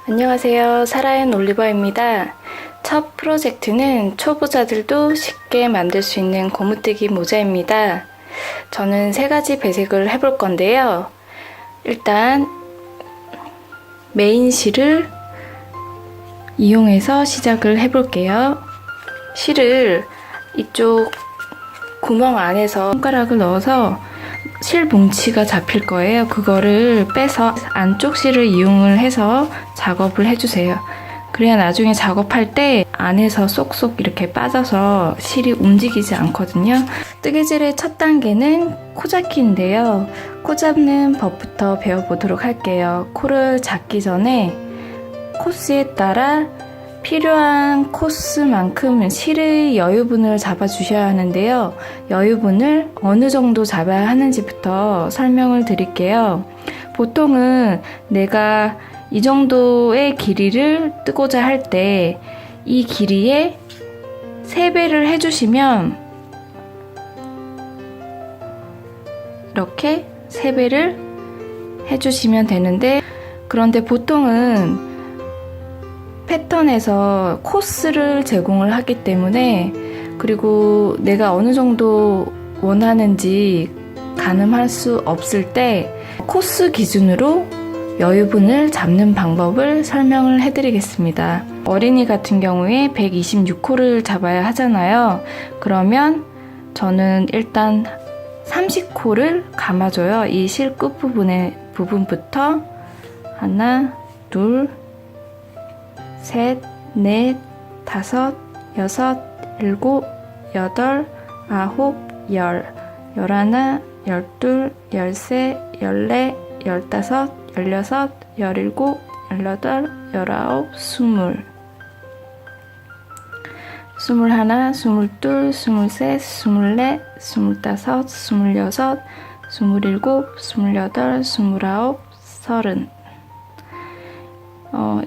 안녕하세요. 사라엔 올리버입니다. 첫 프로젝트는 초보자들도 쉽게 만들 수 있는 고무뜨기 모자입니다. 저는 3가지 배색을 해볼 건데요. 일단 메인 실을 이용해서 시작을 해볼게요. 실을 이쪽 구멍 안에서 손가락을 넣어서 실 뭉치가 잡힐 거예요. 그거를 빼서 안쪽 실을 이용을 해서 작업을 해주세요. 그래야 나중에 작업할 때 안에서 쏙쏙 이렇게 빠져서 실이 움직이지 않거든요. 뜨개질의 첫 단계는 코 잡기인데요. 코 잡는 법부터 배워보도록 할게요. 코를 잡기 전에 코스에 따라 필요한 코스만큼 실의 여유분을 잡아주셔야 하는데요. 여유분을 어느 정도 잡아야 하는지부터 설명을 드릴게요. 보통은 내가 이 정도의 길이를 뜨고자 할 때 이 길이에 3배를 해주시면 이렇게 3배를 해주시면 되는데, 그런데 보통은 패턴에서 코스를 제공을 하기 때문에, 그리고 내가 어느 정도 원하는지 가늠할 수 없을 때 코스 기준으로 여유분을 잡는 방법을 설명을 해드리겠습니다. 어린이 같은 경우에 126코를 잡아야 하잖아요. 그러면 저는 일단 30코를 감아줘요. 이 실 끝부분부터 하나, 둘, 셋, 넷, 다섯, 여섯, 일곱, 여덟, 아홉, 열, 열하나, 열둘, 열세, 열네, 열다섯, 열여섯, 열일곱, 열여덟, 열아홉, 스물, 스물하나, 스물둘, 스물셋, 스물넷, 스물다섯, 스물여섯, 스물일곱, 스물여덟, 스물아홉, 서른.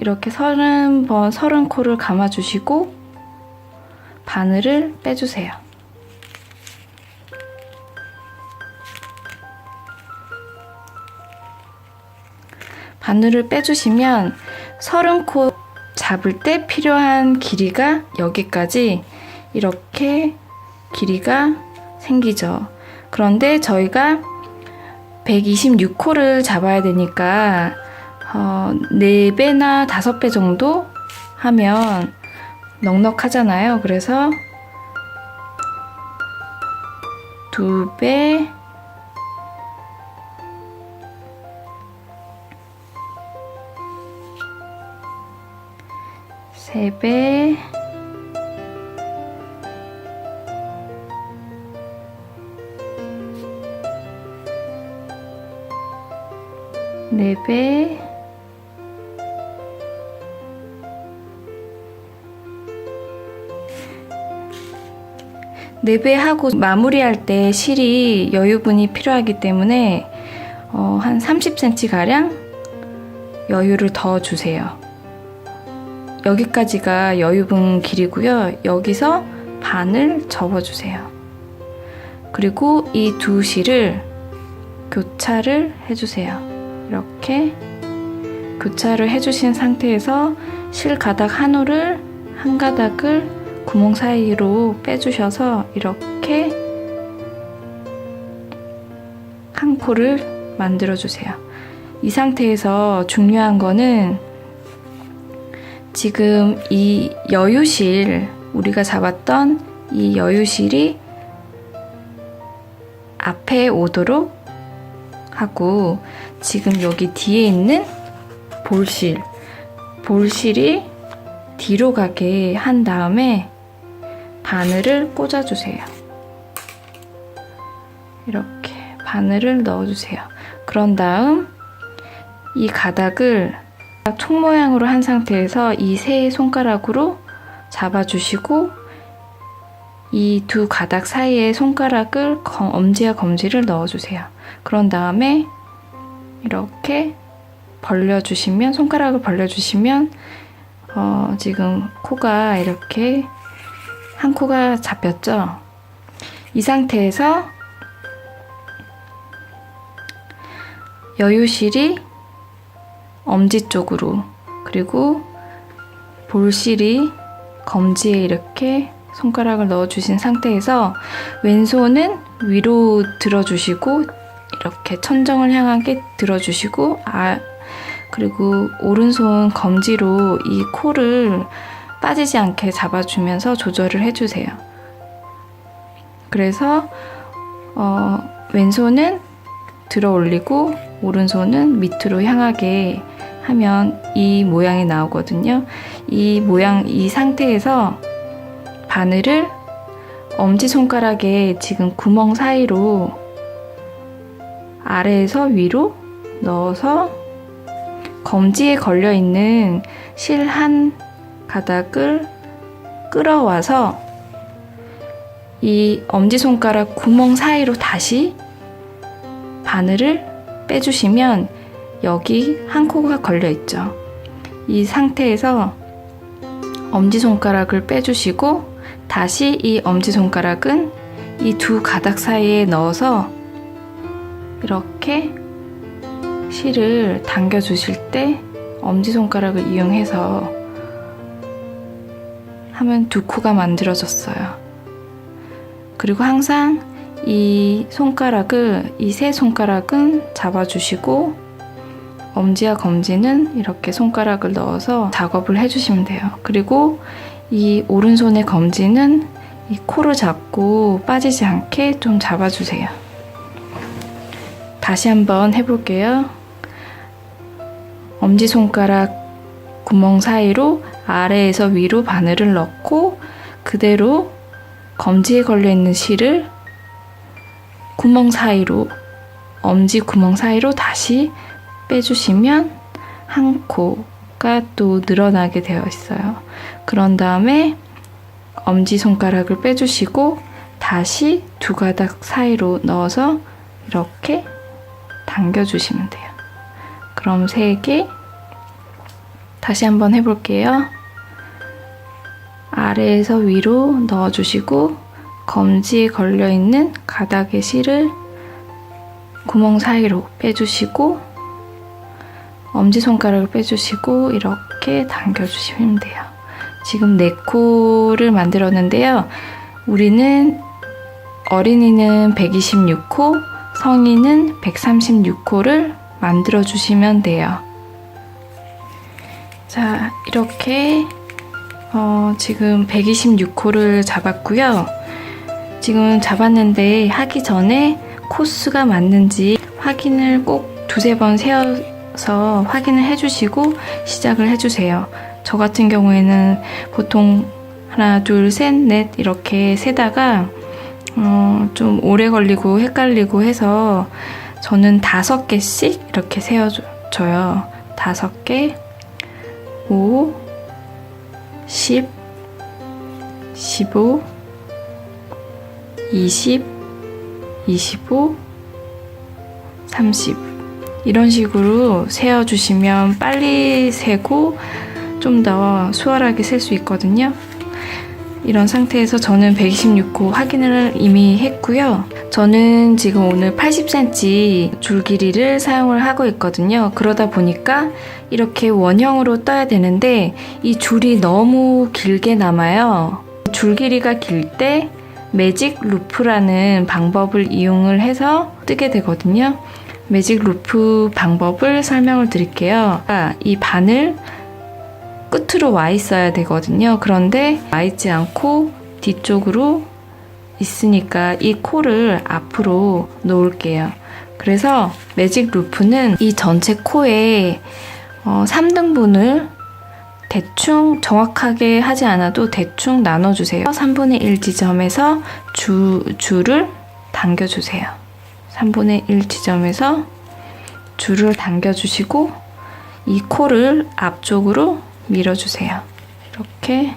이렇게 30코를 감아주시고 바늘을 빼주세요. 바늘을 빼주시면 30코 잡을 때 필요한 길이가 여기까지 이렇게 길이가 생기죠. 그런데 저희가 126코를 잡아야 되니까 4배나 5배 정도 하면 넉넉하잖아요. 그래서 2배, 3배, 4배, 4배 하고 마무리할 때 실이 여유분이 필요하기 때문에 한 30cm 가량 여유를 더 주세요. 여기까지가 여유분 길이고요. 여기서 반을 접어주세요. 그리고 이 두 실을 교차를 해주세요. 이렇게 교차를 해주신 상태에서 실 가닥 한 가닥을 구멍 사이로 빼주셔서 이렇게 한 코를 만들어주세요. 이 상태에서 중요한 거는 지금 이 여유실, 우리가 잡았던 이 여유실이 앞에 오도록 하고, 지금 여기 뒤에 있는 볼실이 뒤로 가게 한 다음에 바늘을 꽂아주세요. 이렇게 바늘을 넣어주세요. 그런 다음 이 가닥을 총 모양으로 한 상태에서 이 세 손가락으로 잡아주시고, 이 두 가닥 사이에 손가락을 엄지와 검지를 넣어주세요. 그런 다음에 이렇게 벌려주시면, 손가락을 벌려주시면 지금 코가 이렇게 한 코가 잡혔죠? 이 상태에서 여유실이 엄지 쪽으로 그리고 볼실이 검지에 이렇게 손가락을 넣어주신 상태에서 왼손은 위로 들어주시고 이렇게 천정을 향하게 들어주시고 그리고 오른손 검지로 이 코를 빠지지 않게 잡아주면서 조절을 해주세요. 그래서 왼손은 들어 올리고 오른손은 밑으로 향하게 하면 이 모양이 나오거든요. 이 상태에서 바늘을 엄지손가락에 지금 구멍 사이로 아래에서 위로 넣어서 검지에 걸려있는 실 한 가닥을 끌어와서 이 엄지손가락 구멍 사이로 다시 바늘을 빼주시면 여기 한 코가 걸려있죠. 이 상태에서 엄지손가락을 빼주시고 다시 이 엄지손가락은 이 두 가닥 사이에 넣어서 이렇게 실을 당겨 주실 때 엄지손가락을 이용해서 하면 두 코가 만들어졌어요. 그리고 항상 이 세 손가락은 잡아주시고 엄지와 검지는 이렇게 손가락을 넣어서 작업을 해주시면 돼요. 그리고 이 오른손의 검지는 이 코를 잡고 빠지지 않게 좀 잡아주세요. 다시 한번 해볼게요. 엄지손가락 구멍 사이로 아래에서 위로 바늘을 넣고 그대로 검지에 걸려있는 실을 구멍 사이로 엄지 구멍 사이로 다시 빼주시면 한 코가 또 늘어나게 되어 있어요. 그런 다음에 엄지손가락을 빼주시고 다시 두 가닥 사이로 넣어서 이렇게 당겨주시면 돼요. 그럼 3개 다시 한번 해볼게요. 아래에서 위로 넣어주시고 검지에 걸려있는 가닥의 실을 구멍 사이로 빼주시고 엄지손가락을 빼주시고 이렇게 당겨주시면 돼요. 지금 4코를 만들었는데요. 어린이는 126코, 성인은 136코를 만들어주시면 돼요. 자, 이렇게 지금 126코를 잡았고요. 지금 잡았는데 하기 전에 코수가 맞는지 확인을 꼭 2-3번 세어서 확인을 해주시고 시작을 해주세요. 저 같은 경우에는 보통 하나, 둘, 셋, 넷 이렇게 세다가 좀 오래 걸리고 헷갈리고 해서 저는 5개씩 이렇게 세워줘요. 5개, 5, 10, 15, 20, 25, 30 이런 식으로 세어주시면 빨리 세고 좀 더 수월하게 셀 수 있거든요. 이런 상태에서 저는 126코 확인을 이미 했고요. 저는 지금 오늘 80cm 줄 길이를 사용을 하고 있거든요. 그러다 보니까 이렇게 원형으로 떠야 되는데 이 줄이 너무 길게 남아요. 줄 길이가 길 때 매직 루프라는 방법을 이용을 해서 뜨게 되거든요. 매직 루프 방법을 설명을 드릴게요. 이 바늘 끝으로 와 있어야 되거든요. 그런데 와 있지 않고 뒤쪽으로 있으니까 이 코를 앞으로 놓을게요. 그래서 매직 루프는 이 전체 코에 3등분을 대충 정확하게 하지 않아도 대충 나눠주세요. 3분의 1 지점에서 줄을 당겨주세요. 3분의 1 지점에서 줄을 당겨주시고 이 코를 앞쪽으로 밀어주세요. 이렇게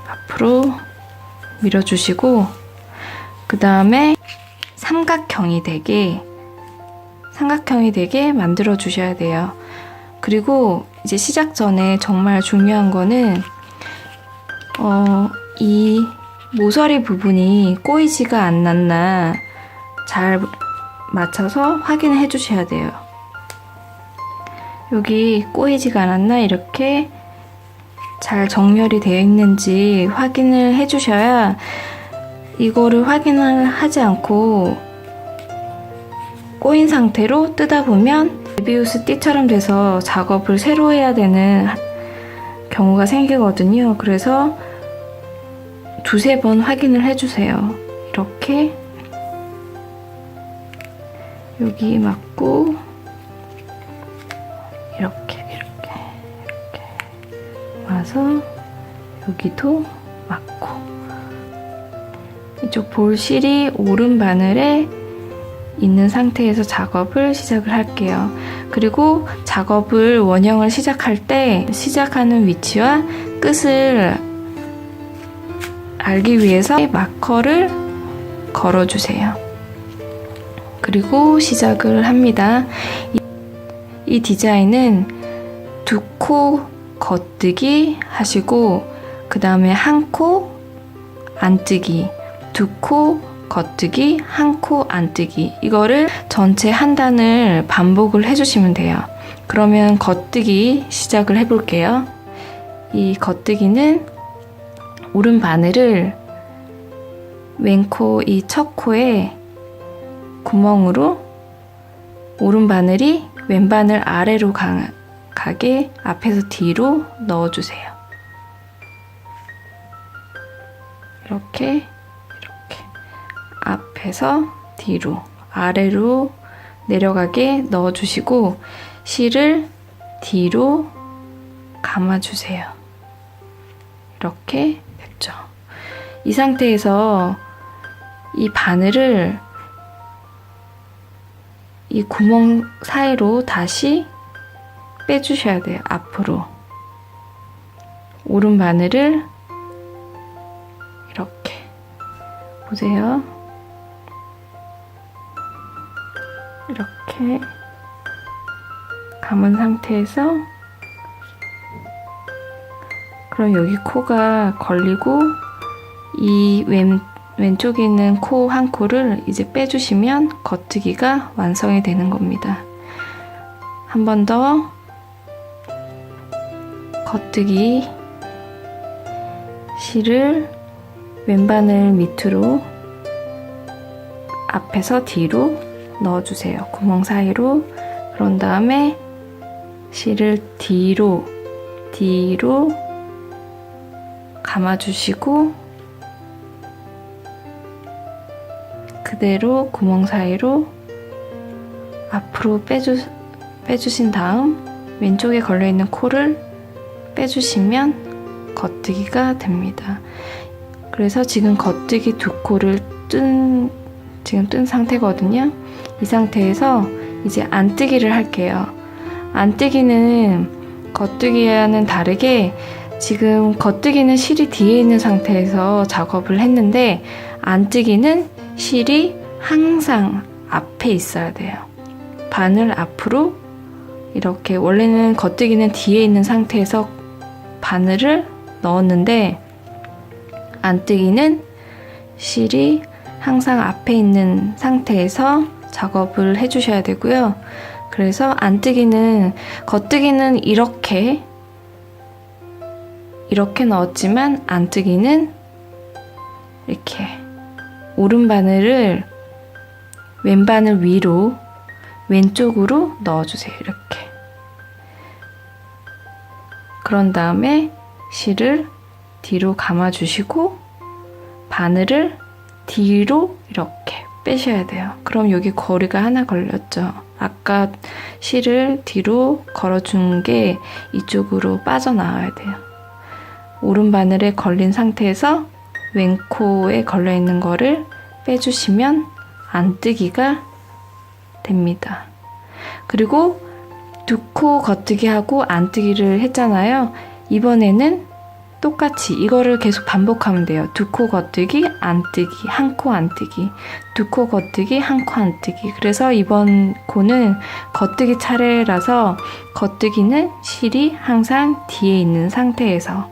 앞으로 밀어주시고 그 다음에 삼각형이 되게 만들어 주셔야 돼요. 그리고 이제 시작 전에 정말 중요한 거는 이 모서리 부분이 꼬이지가 않았나 잘 맞춰서 확인해 주셔야 돼요. 여기 꼬이지가 않았나 이렇게 잘 정렬이 되어 있는지 확인을 해 주셔야, 이거를 확인을 하지 않고 꼬인 상태로 뜯다 보면 메비우스 띠처럼 돼서 작업을 새로 해야 되는 경우가 생기거든요. 그래서 두세 번 확인을 해주세요. 이렇게 여기 맞고 이렇게 와서 여기도 맞고, 이쪽 볼실이 오른 바늘에 있는 상태에서 작업을 시작을 할게요. 그리고 작업을 원형을 시작할 때 시작하는 위치와 끝을 알기 위해서 마커를 걸어주세요. 그리고 시작을 합니다. 이 디자인은 두 코 겉뜨기 하시고, 그 다음에 한 코 안뜨기, 두 코 겉뜨기, 한 코 안뜨기, 이거를 전체 한 단을 반복을 해주시면 돼요. 그러면 겉뜨기 시작을 해볼게요. 이 겉뜨기는 오른 바늘을 왼코 이 첫 코에 구멍으로, 오른 바늘이 왼 바늘 아래로 가게 앞에서 뒤로 넣어주세요. 이렇게 앞에서 뒤로 아래로 내려가게 넣어주시고 실을 뒤로 감아주세요. 이렇게 됐죠. 이 상태에서 이 바늘을 이 구멍 사이로 다시 빼주셔야 돼요. 앞으로 오른 바늘을 이렇게 보세요. 이렇게 감은 상태에서, 그럼 여기 코가 걸리고 이 왼쪽에 있는 코 한 코를 이제 빼주시면 겉뜨기가 완성이 되는 겁니다. 한 번 더 겉뜨기 실을 왼바늘 밑으로 앞에서 뒤로 넣어주세요. 구멍 사이로. 그런 다음에 실을 뒤로 감아주시고 그대로 구멍 사이로 앞으로 빼주신 다음 왼쪽에 걸려있는 코를 빼주시면 겉뜨기가 됩니다. 그래서 지금 겉뜨기 두 코를 지금 뜬 상태거든요. 이 상태에서 이제 안뜨기를 할게요. 안뜨기는 겉뜨기와는 다르게 지금 겉뜨기는 실이 뒤에 있는 상태에서 작업을 했는데, 안뜨기는 실이 항상 앞에 있어야 돼요. 바늘 앞으로 이렇게, 원래는 겉뜨기는 뒤에 있는 상태에서 바늘을 넣었는데 안뜨기는 실이 항상 앞에 있는 상태에서 작업을 해주셔야 되고요. 그래서 안뜨기는, 겉뜨기는 이렇게 넣었지만 안뜨기는 이렇게 오른 바늘을 왼 바늘 위로 왼쪽으로 넣어주세요. 이렇게. 그런 다음에 실을 뒤로 감아주시고 바늘을 뒤로 이렇게 빼셔야 돼요. 그럼 여기 거리가 하나 걸렸죠. 아까 실을 뒤로 걸어준 게 이쪽으로 빠져나와야 돼요. 오른 바늘에 걸린 상태에서 왼 코에 걸려있는 거를 빼주시면 안뜨기가 됩니다. 그리고 두 코 겉뜨기 하고 안뜨기를 했잖아요. 이번에는 똑같이 이거를 계속 반복하면 돼요. 두 코 겉뜨기, 안뜨기, 한 코 안뜨기, 두 코 겉뜨기, 한 코 안뜨기. 그래서 이번 코는 겉뜨기 차례라서 겉뜨기는 실이 항상 뒤에 있는 상태에서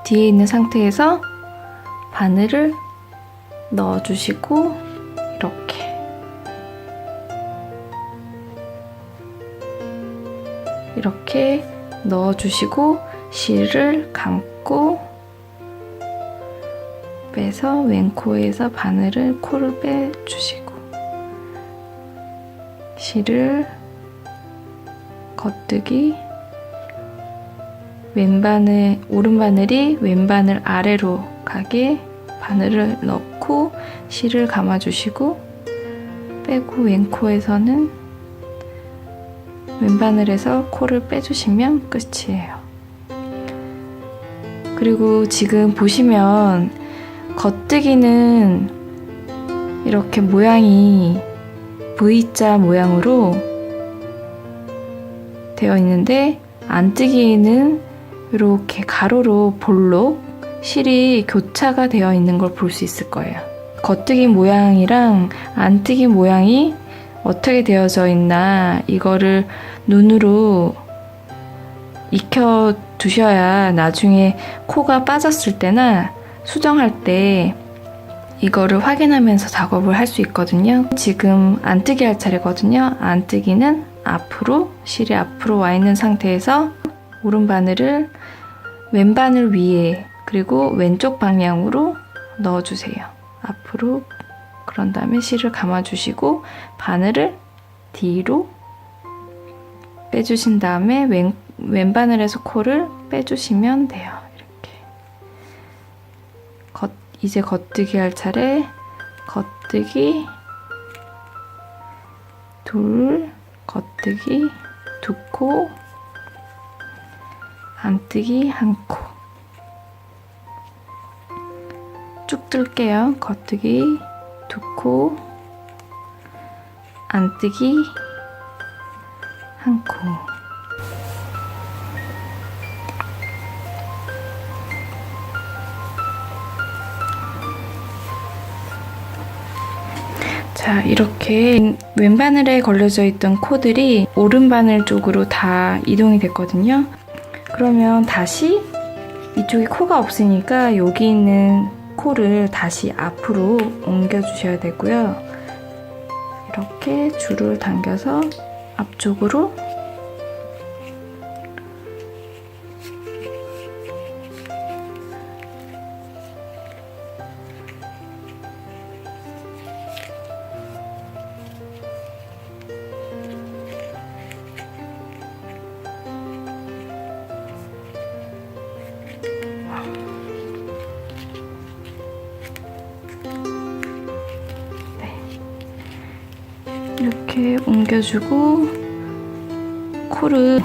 뒤에 있는 상태에서 바늘을 넣어주시고 이렇게 넣어주시고 실을 감고 빼서 왼코에서 바늘을 코를 빼주시고 실을 겉뜨기 오른바늘이 왼바늘 아래로 가게 바늘을 넣고 실을 감아주시고 빼고 왼코에서는 왼바늘에서 코를 빼주시면 끝이에요. 그리고 지금 보시면 겉뜨기는 이렇게 모양이 V자 모양으로 되어 있는데 안뜨기에는 이렇게 가로로 볼록 실이 교차가 되어 있는 걸 볼 수 있을 거예요. 겉뜨기 모양이랑 안뜨기 모양이 어떻게 되어져 있나 이거를 눈으로 익혀 두셔야 나중에 코가 빠졌을 때나 수정할 때 이거를 확인하면서 작업을 할 수 있거든요. 지금 안뜨기 할 차례거든요. 안뜨기는 앞으로, 실이 앞으로 와 있는 상태에서 오른바늘을 왼바늘 위에 그리고 왼쪽 방향으로 넣어주세요. 앞으로. 그런 다음에 실을 감아주시고 바늘을 뒤로 빼주신 다음에 왼바늘에서 코를 빼주시면 돼요. 이렇게. 이제 겉뜨기 할 차례. 겉뜨기 둘, 겉뜨기 두 코, 안뜨기 한 코. 쭉 뜰게요. 겉뜨기 두 코, 안뜨기 한 코. 자, 이렇게 왼바늘에 걸려져 있던 코들이 오른바늘 쪽으로 다 이동이 됐거든요. 그러면 다시 이쪽에 코가 없으니까 여기 있는 코를 다시 앞으로 옮겨 주셔야 되고요. 이렇게 줄을 당겨서 앞쪽으로 이렇게 옮겨주고 코를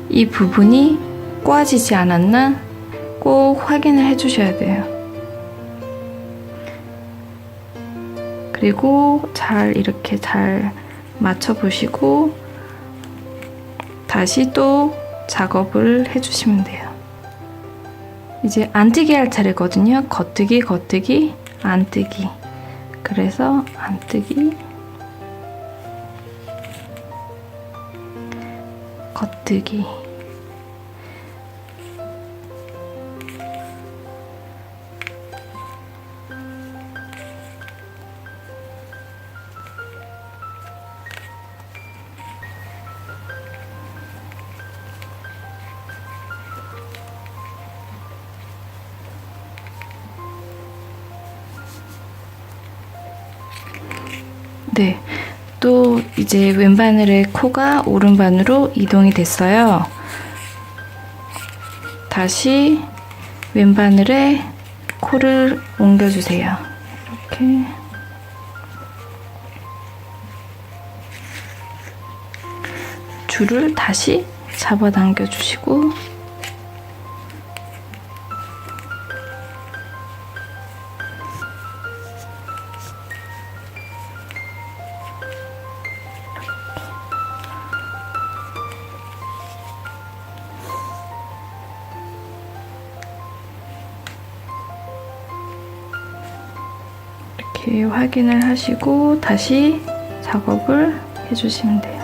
이 부분이 꼬아지지 않았나 꼭 확인을 해주셔야 돼요. 그리고 이렇게 잘 맞춰보시고 다시 또 작업을 해주시면 돼요. 이제 안뜨기 할 차례거든요. 겉뜨기, 겉뜨기, 안뜨기. 그래서 안뜨기, 겉뜨기. 네, 또 이제 왼바늘의 코가 오른바늘로 이동이 됐어요. 다시 왼바늘에 코를 옮겨주세요. 이렇게. 줄을 다시 잡아당겨 주시고 이렇게 확인을 하시고 다시 작업을 해주시면 돼요.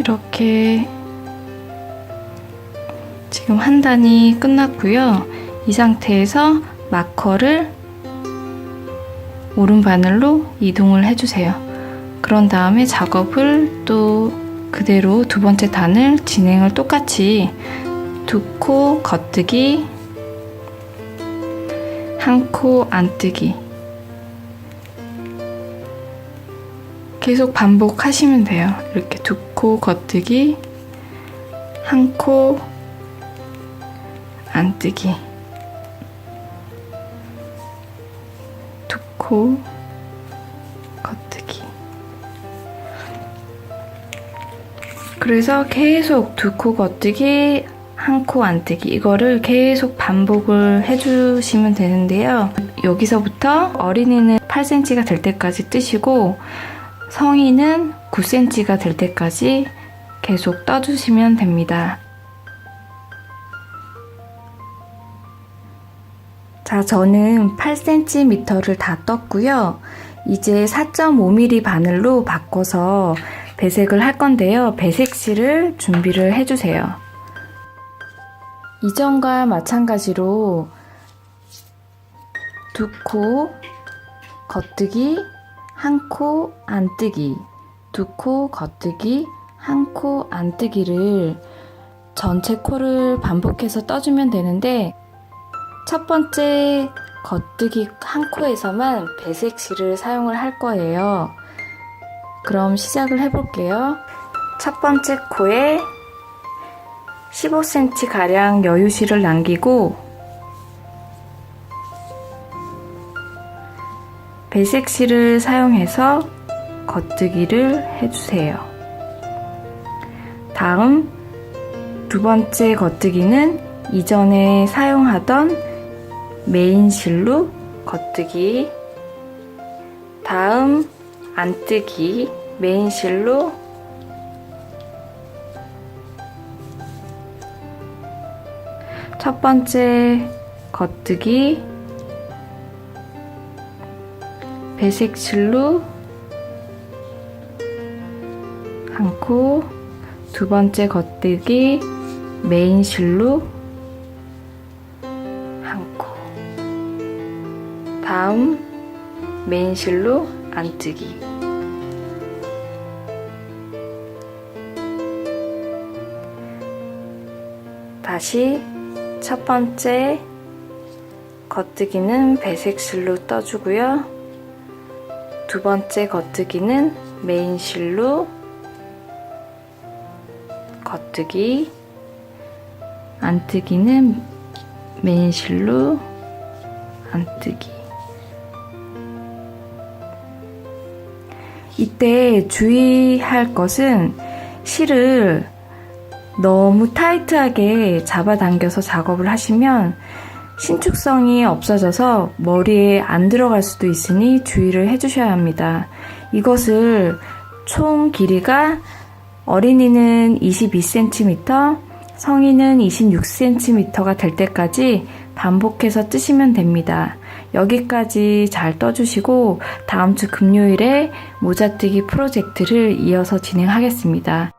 이렇게 지금 한 단이 끝났고요. 이 상태에서 마커를 오른 바늘로 이동을 해주세요. 그런 다음에 작업을 또 그대로 두 번째 단을 진행을 똑같이 두 코 겉뜨기, 한 코 안뜨기 계속 반복하시면 돼요. 이렇게 두 코 겉뜨기, 한 코 안뜨기, 두 코 겉뜨기. 그래서 계속 두 코 겉뜨기, 한 코 안뜨기 이거를 계속 반복을 해주시면 되는데요. 여기서부터 어린이는 8cm가 될 때까지 뜨시고 성인은 9cm가 될 때까지 계속 떠주시면 됩니다. 자, 저는 8cm를 다 떴고요. 이제 4.5mm 바늘로 바꿔서 배색을 할 건데요. 배색실을 준비를 해주세요. 이전과 마찬가지로 두 코 겉뜨기, 한 코 안뜨기, 두 코 겉뜨기, 한 코 안뜨기를 전체 코를 반복해서 떠주면 되는데 첫 번째 겉뜨기 한 코에서만 배색실을 사용을 할 거예요. 그럼 시작을 해볼게요. 첫 번째 코에 15cm 가량 여유실을 남기고 배색실을 사용해서 겉뜨기를 해주세요. 다음 두 번째 겉뜨기는 이전에 사용하던 메인 실로 겉뜨기, 다음 안뜨기 메인 실로 첫 번째 겉뜨기 배색실로 한 코, 두 번째 겉뜨기 메인 실로 한 코, 다음 메인 실로 안뜨기. 다시 첫 번째 겉뜨기는 배색실로 떠주고요. 두 번째 겉뜨기는 메인 실로 겉뜨기, 안뜨기는 메인 실로 안뜨기. 이때 주의할 것은 실을 너무 타이트하게 잡아당겨서 작업을 하시면 신축성이 없어져서 머리에 안 들어갈 수도 있으니 주의를 해주셔야 합니다. 이것을 총 길이가 어린이는 22cm, 성인은 26cm가 될 때까지 반복해서 뜨시면 됩니다. 여기까지 잘 떠주시고 다음 주 금요일에 모자뜨기 프로젝트를 이어서 진행하겠습니다.